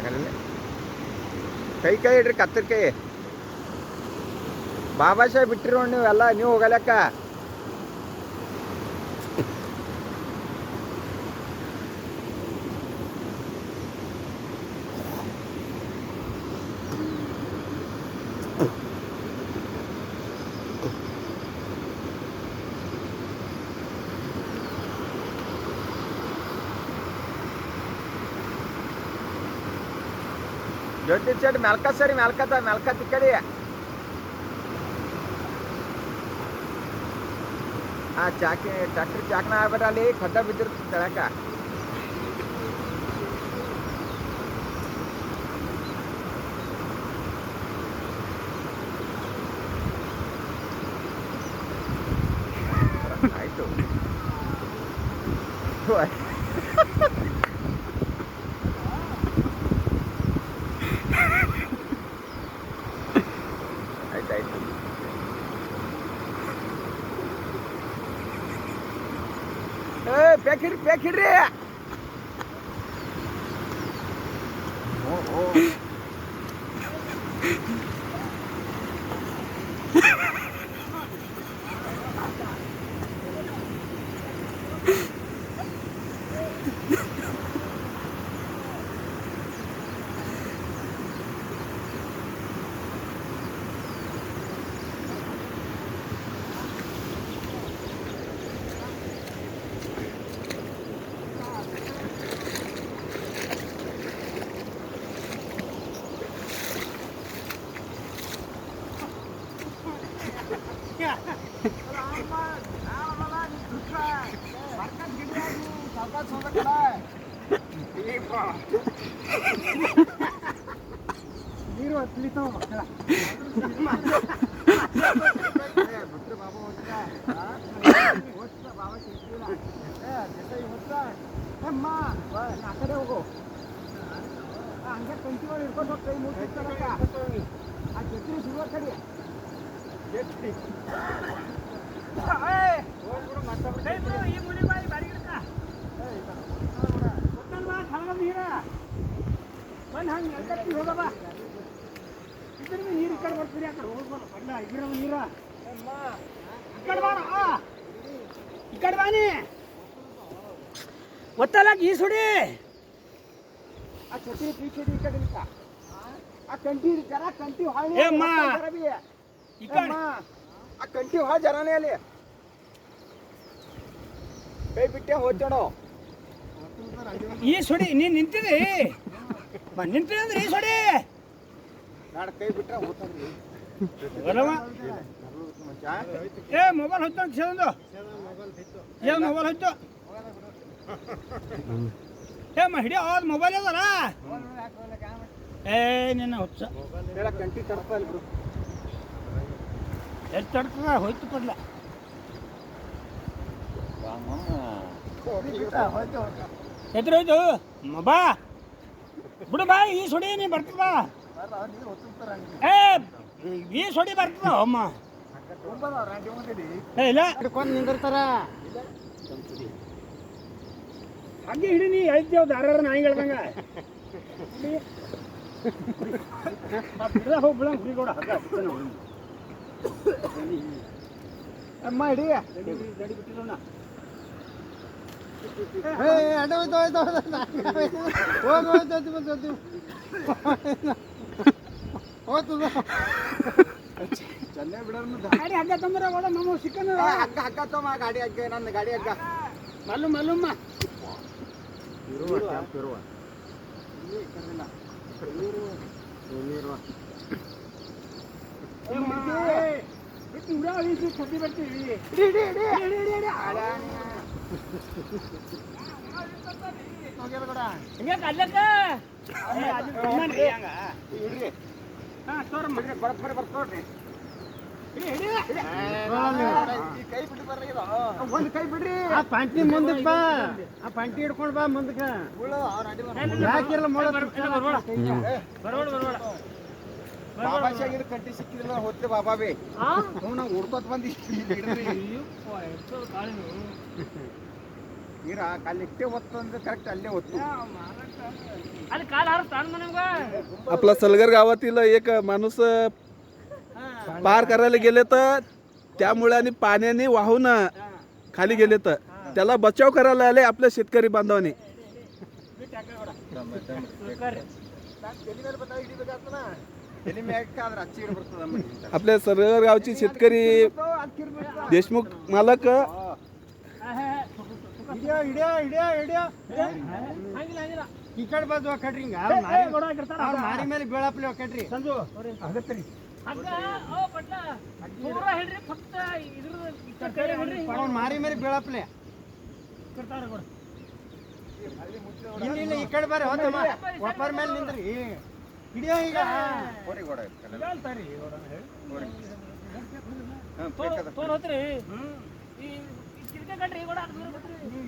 ಆಗಲ್ಲ. ಕೈ ಕೈ ಇಡ್ರಿ ಕತ್ತರ್ ಕೈ. ಬಾಬಾ ಸಾಹೇಬ್ ಬಿಟ್ಟಿರೋ ನೀವೆಲ್ಲ, ನೀವು ಹೋಗಲಕ್ಕ. ಜ್ಯೋತಿ ಸೆಟ್ ಮೆಲ್ಕ ಸರಿ, ಮೆಲ್ಕತ್ ಈ ಕಡೆ. ಚಾಕಿ ಟ್ರ್ಯಾಕ್ಟರ್ ಚಾಕ್ನ ಆಗ್ಬೇಡ, ಅಲ್ಲಿ ಖಡ್ಡ ಬಿದ್ದಿರ್ತದೆ ತೆಳಕ. ಆಯ್ತು ಆಯ್ತಾಯ್ತು. ಪ್ಯಾಕ್ ಹಿಡ್ರಿ. ನೀರು ಹತ್ಲಿತಾವ ಮಕ್ಕಳ ಬಿಟ್ರೆ ಬಾಬಾ ಹೋಗ್ತಾ ಬಾಬಾ ಸಿಗ್ತಿಲ್ಲ. ಅಮ್ಮ ಆ ಕಡೆ ಹೋಗು. ಹಂಗೆ ಕಂಚಿಗಳು ಹಿಡ್ಕೊಂಡು ಹೋಗ್ತಾ ಮೂರ್ತಿರ್ತಾರಕ್ಕ. ಆ ಛತ್ರಿ ಸಿಗುವ ಕಡೆ ಛತ್ರಿ ಈ ಮುಡಿ ಬಾಯಿ ಬಾಡಿ ಗಿಡಕ್ಕ ಗೊತ್ತಲ್ವಾ ಹಂಗ ನೀರ ಬಂದು ಹಂಗೆ ಎಲ್ಕತ್ತಿ ಹೋಗವ. ಇದ್ರ ನೀರು ಈ ಕಡೆ ಬರ್ತೀರಿ, ಆ ಕಡೆ ಹೋಗ್ಬಾರ ಬಣ್ಣ ಇದ್ರ ನೀರ. ಈ ಕಡೆ ಬಾರ, ಈ ಕಡೆ ಬಾನಿ ಗೊತ್ತಲ್ಲ ಗೀಸ್ ಹೊಡಿ. ಆ ಛತ್ರಿ ಪೀछे ಈ ಕಡೆ ನಿಂತ ಆ ಕಂಟಿ ಜರ ಕಂಟಿ ಹಾಳಿ ಆ ಕಂಟಿ ಹಾಳು ಜರಾನೇ ಅಲ್ಲಿ ಕೈ ಬಿಟ್ಟೆ ಹೋಗ್ತಾಡೋ. ಈ ಸುಡಿ ನೀನ್ ನಿಂತಿದಿ ನಿಂತಿದೆ ಅಂದ್ರೆ ಈ ಸುಡಿ ನಾಡ ಕೈ ಬಿಟ್ರೆ ಹೋಗ್ತಾನ್ರಿ. ಏ ಮೊಬೈಲ್ ಹೋಯ್ತು ಸೇದೊಂದು ಮೊಬೈಲ್ ಹೋಯ್ತು. ಏ ಹಿಡಿಯೋ ಅವ್ದು ಮೊಬೈಲ್ ಅದಲ್ಲ. ಏ ನಿನ್ನ ಹುಚ್ಚ ಕಂಟಿ ತಡ್ಪ ಅಲ್ರು ಎಷ್ಟು ತಡ್ತದ ಹೋಯ್ತು ಕೊಡ್ಲ. ಎತ್ರ ಹೋಯ್ತು ಬಾ ಬಿಡು ಬಾ. ಈ ಸುಡಿ ನೀ ಬರ್ತದ. ಏ ಈ ಸುಡಿ ಬರ್ತದ ಅಮ್ಮ. ಇಲ್ಲ ನಿಂದಿರ್ತಾರ ಹಂಗೆ ಹಿಡಿ. ನೀ ಹೇಳ್ತೇವ್ ದಾರ ನಾಯಿಗಳ್ದಂಗ ಹೋಗಿ ಬಿಡ ಹುಡಿಗೋಡ ಅಮ್ಮ ಹಿಡಿ. ಗಡಿ ಬಿಟ್ಟಿರೋಣ ಚೆನ್ನೈ ಬಿಡೋಣ. ಗಾಡಿ ಹಗ್ಗ ತಂದ್ರೆ ಓಡ ನಮ್ಮ ಸಿಕ್ಕನ ಹಗ್ಗ ಹಗ್ಗ ತಮ್ಮ ಗಾಡಿ ಹಗ್ಗ ನನ್ನ ಗಾಡಿ ಹಗ್ಗ ಮಲ್ಲು ಮಲ್ಲುಮ್ಮ ಇರುವ ಕಟ್ಟಿ ಬರ್ತೀವಿ. ಹಿಂಗೆ ಕಲ್ಲಕ್ಕ ಬರ್ಕೊಡ್ರಿ. ಕೈ ಬಿಟ್ಟು ಬರ್ರಿ, ಒಂದು ಕೈ ಬಿಡ್ರಿ. ಆ ಪಂಟಿ ಮುಂದಕ್ಕೆ ಬಾ, ಆ ಪಂಟಿ ಹಿಡ್ಕೊಂಡು ಬಾ ಮುಂದಕ್ಕೆ. ಯಾಕಿರಲ್ಲ ಬಾಬಾ ಶಾಗಿರ್ ಕಂಟಿ ಸಿಕ್ಕಿದಿಲ್ಲ ಹೋದ್ರೆ ಬಾಬಾ ಬೇ ನಾವು ಹುಡ್ಕೋತ್ ಬಂದಿ. ನೀರ ಕಾಲು ಇಷ್ಟೇ ಹೊತ್ತು ಅಂದ್ರೆ ಕರೆಕ್ಟ್ ಅಲ್ಲೇ ಹೊತ್ತು ಅಲ್ಲಿ ಕಾಲು ಹಾರಿಸ್ತಾನ ನಿಮ್ಗೆ आपला सलगर गावातील एक माणूस पार करायला गेले तर त्यामुळे आणि पाण्याने वाहून खाली गेले तर त्याला बचाव करायला आले आपल्या शेतकरी बांधवांनी. आपल्या सलगर गावची शेतकरी देशमुख मालक ಈ ಕಡೆ ಬಾಜು ಕಟ್ರಿ ಹಿಂಗ ಮಾರಿ ಮೇಲೆ ಬೀಳಪ್ಲಿ ಕಟ್ರಿ ಸಂಜು ಆಗತ್ರಿ ಅವ್ನು ಮಾರಿ ಮೇಲೆ ಬೀಳಪ್ಲೆ ಇಲ್ಲ ಈ ಕಡೆ ಬರ್ರಿ ಹೋದಮ್ಮ ಒಬ್ಬರ ಮೇಲೆ ನಿಂದ್ರಿ ಹಿಡಿಯೋ ಈಗ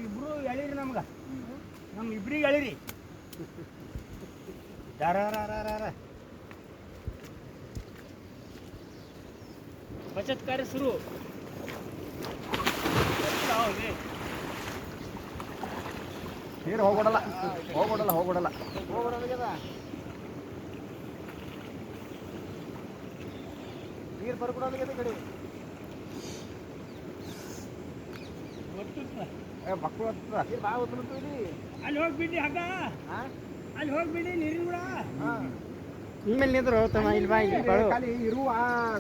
ಇಬ್ರು ಎಳೀರಿ ನಮ್ಗ ನಮ್ಮ ಇಬ್ರಿಗೆ ಎಳೀರಿ बचत कार्य सुरू ನೀರು ಹೋಗ್ಬಿಡಲ್ಲ ನೀರು ಬರ್ಕೊಡೋದು ಕಡೆ ಮಕ್ಕಳು ಅಲ್ಲಿ ಹೋಗ್ಬಿಡಿ ಹಗ್ಗ ಅಲ್ಲಿ ಹೋಗ್ಬಿಡಿ ನೀರಿನ ಕೂಡ ಇನ್ಮೇಲೆ ನಿಂದ್ರು ಹೋಗ್ತಾನ ಇಲ್ಲಿ ಬಾ ಇಲ್ಲಿ ಖಾಲಿ ಇರುವ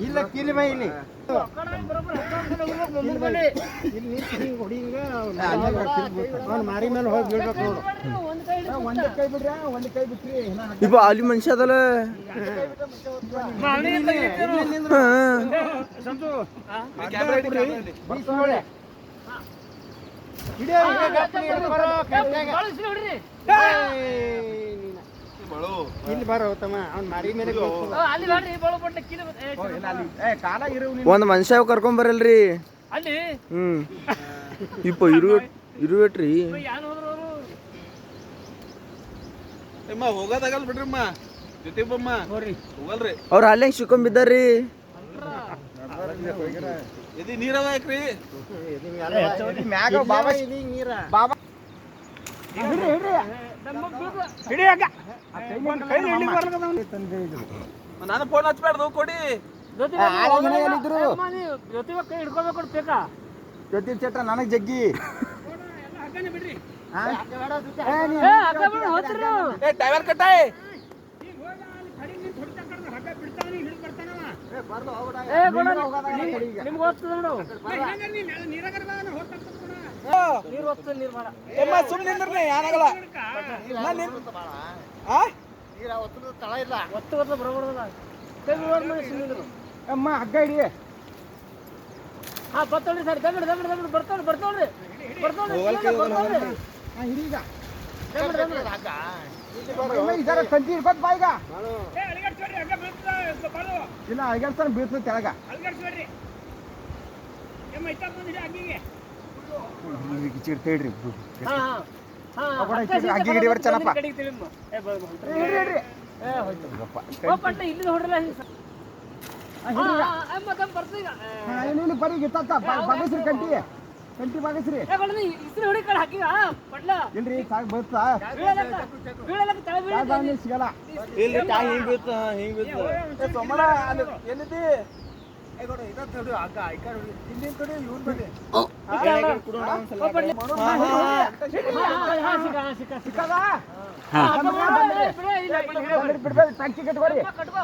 ಇಲ್ಲ ಕಿಲಿ ಬಾ ಇಲ್ಲಿ ಇಲ್ಲಿ ನಿಂತು ಹಿಂಗೆ ಹೊಡಿ ಹಿಂಗ ಅವ್ನು ಮಾರಿ ಮೇಲೆ ಹೋಗಿ ಬೀಳ್ಬೇಕು ನೋಡು ಒಂದು ಕೈ ಬಿಡ್ರಿ ಒಂದು ಕೈ ಬಿಟ್ರಿ ಇಪ್ಪ ಅಲ್ಲಿ ಮನುಷ್ಯ ಅದಲ್ಲ ಸಂತು ಇಲ್ಲಿ ಬರೋ ತಮ್ಮ ಅವ್ನ ಮಾರಿ ಮೇಲೆ ಕಾಲ ಇರು ಒಂದ್ ಮನುಷ್ಯ ಕರ್ಕೊಂಡ್ ಬರಲ್ರಿ ಅಲ್ಲಿ ಇಪ್ಪ ಇರುವೆಟ್ರಿ ಹೋಗೋದಾಗಲ್ ಬಿಡ್ರಮ್ಮ ಜೊತೆ ಬಮ್ಮ ಹೋಗಲ್ರಿ ಅವ್ರ ಅಲ್ಲೇ ಸಿಕ್ಕೊಂಬಿದ್ದಾರ್ರಿ ಇದು ನೀರವ ಯಾಕ್ರಿ ಮ್ಯಾಗ ಬಾಬಾ ನೀರ ಬಾಬಾ ನಾನು ಫೋನ್ ಹಚ್ಬಾರ್ದು ಕೊಡಿ ಕೈ ಹಿಡ್ಕೋಬೇಕು ಬೇಕಾ ಜ್ಯೋತಿ ಚಟ್ರ ನನಗ್ ಜಗ್ಗಿ ಟೈವರ್ ಕಟ್ಟಾಯ್ ನಿಮ್ಗೆ ಹೋಗ್ತದ ನೋಡು ನೀರು ಹೋಗ್ತದೆ ನೀರು ಮಾಡ ಸುಮ್ಮನೆ ಏನಾಗಲ್ಲ ತಳ ಇಲ್ಲ ಒತ್ತು ಬರಬಾರ್ದಲ್ಲ ಕೈ ಸುಮ್ಮನೆ ಅಮ್ಮ ಹಗ್ಗ ಹಿಡಿ ಹಾ ಬರ್ತವ್ರಿ ಸರ್ ದಗಡ್ ಬರ್ತಾವ್ರಿ ಹಿಡೀಗ ಇದರ ಕಂಟಿ ಇರ್ಬೋದು ಬಾ ಈಗ ಇಲ್ಲ ಅಲ್ಗಡ್ತಾನೆ ಬೀಳ್ತದೆ ತೆಳಗ ಚಿಡ್ತೇಳ್ರಿ ಅಗ್ಗಿ ಗಿಡಿ ಬರ್ತಾನಪ್ಪ ಇಲ್ಲಿ ಹೊಡ್ರಲ್ಲ ಬರೀ ಬಗಸ್ರಿ ಕಂಟಿ ಬಗಸ್ರಿ ಹೊಡಿ ಕಡೆ ಹಾಕಿ ಪಡ್ಲ ಇಲ್ರಿ ಸಾಕು ಬಸ್ತಾ ಸಿಗಲ್ಲ ಸೋಮಲ ಎಲ್ಲಿದ್ದಿ ಬಿಡ್ಬೇಡಿ ಟ್ಯಾಕ್ಸಿ ಕಟ್ಕೋರಿ ಕಟ್ಕೋ